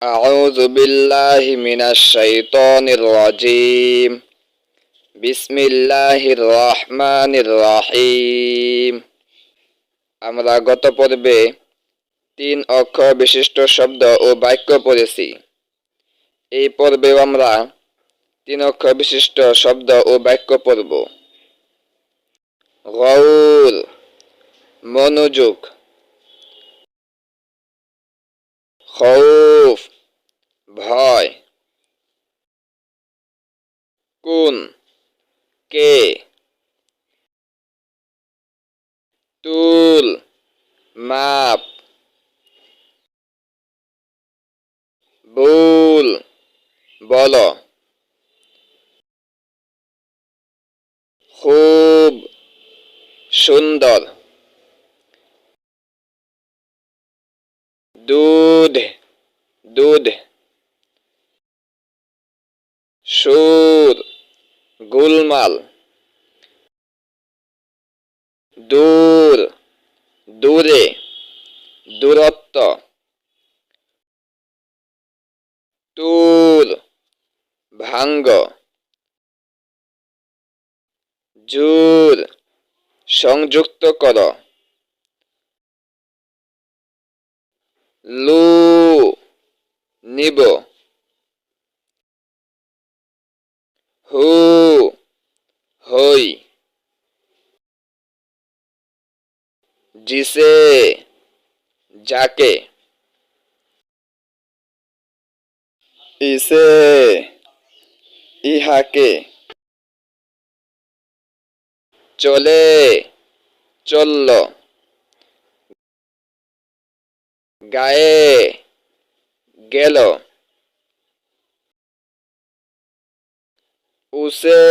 أعوذ بالله من الشيطان الرجيم بسم الله الرحمن الرحيم আমরা গত পর্বে 3 অক্ষর বিশিষ্ট শব্দ ও বাক্য পড়েছি। এই পর্বেও আমরা 3 অক্ষর বিশিষ্ট শব্দ ও বাক্য পড়ব। গৌর মনোযোগ, খৌফ ভয়, কুন কে, তুল মাপ, বুল বলো, খুব সুন্দর, দুধ দুধ, সুর গোলমাল, দূর দূরে দূরত্ব, তুল ভাঙ্গ, জুর সংযুক্ত কর, লু নিব, হু হই, জিসে যাকে, ইসে ইহাকে, চলে চলল, গায়ে গেল, উসে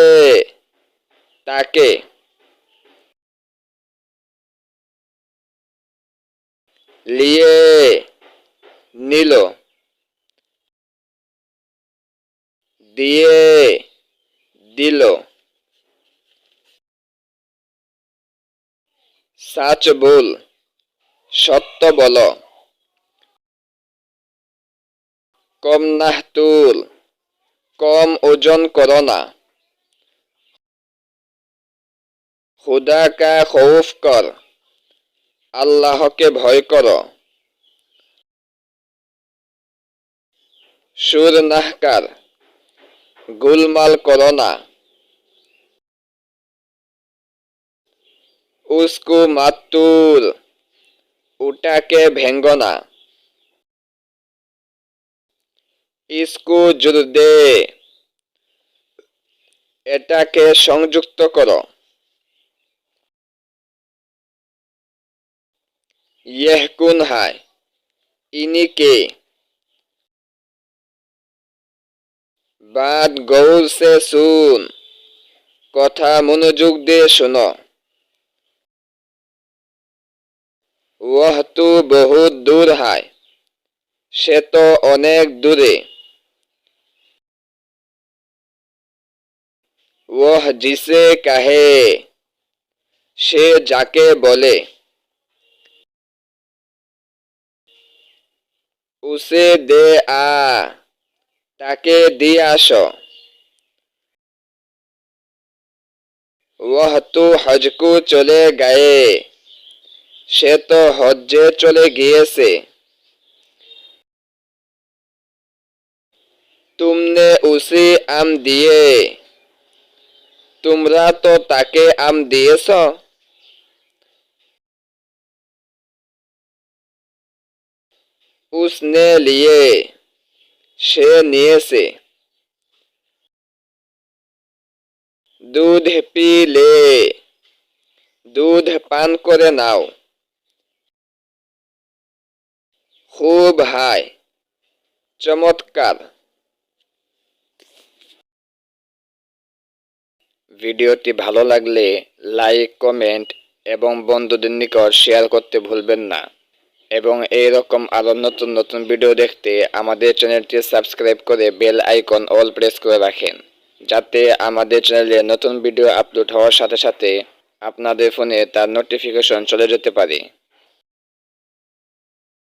তাকে, লিয়ে নিল, দিয়ে দিল, সাচ বল সত্য বল, কম নাহতুল কম ওজন করো না, খুদা কা খৌফ কর আল্লাহকে ভয় করো, সুর নাহকার গোলমাল করো না, উসকো মাতুল ওটাকে ভেঙ্গো না, ইসকো জুড় দে এটাকে সংযুক্ত করো, ইহ কুন হায় ইনি কে, বাত গৌর সে সুন কথা মনোযোগ দিয়ে শোনো, ওহ তো বহুত দূর হায় সে তো অনেক দূরে, ওহ জিসে কাহে সে যাকে বলে, উসে দে আ তাকে দিয়ে আসো, ওহ তো হজ কো চলে গায়ে সে তো হজ্জে চলে গিয়েছে, তুমনে উসে আম দিয়ে তোমরা তো তাকে আম দিয়েছ, উসনে লিয়ে সে নিয়েছে, দুধ পি লে দুধ পান করে নাও, খুব হায় চমৎকার। ভিডিওটি ভালো লাগলে লাইক কমেন্ট এবং বন্ধুদের নিকট শেয়ার করতে ভুলবেন না এবং এই রকম আরো নতুন নতুন ভিডিও দেখতে আমাদের চ্যানেলটি সাবস্ক্রাইব করে বেল আইকন অল প্রেস করে রাখেন, যাতে আমাদের চ্যানেলে নতুন ভিডিও আপলোড হওয়ার সাথে সাথে আপনাদের ফোনে তার নোটিফিকেশন চলে যেতে পারে।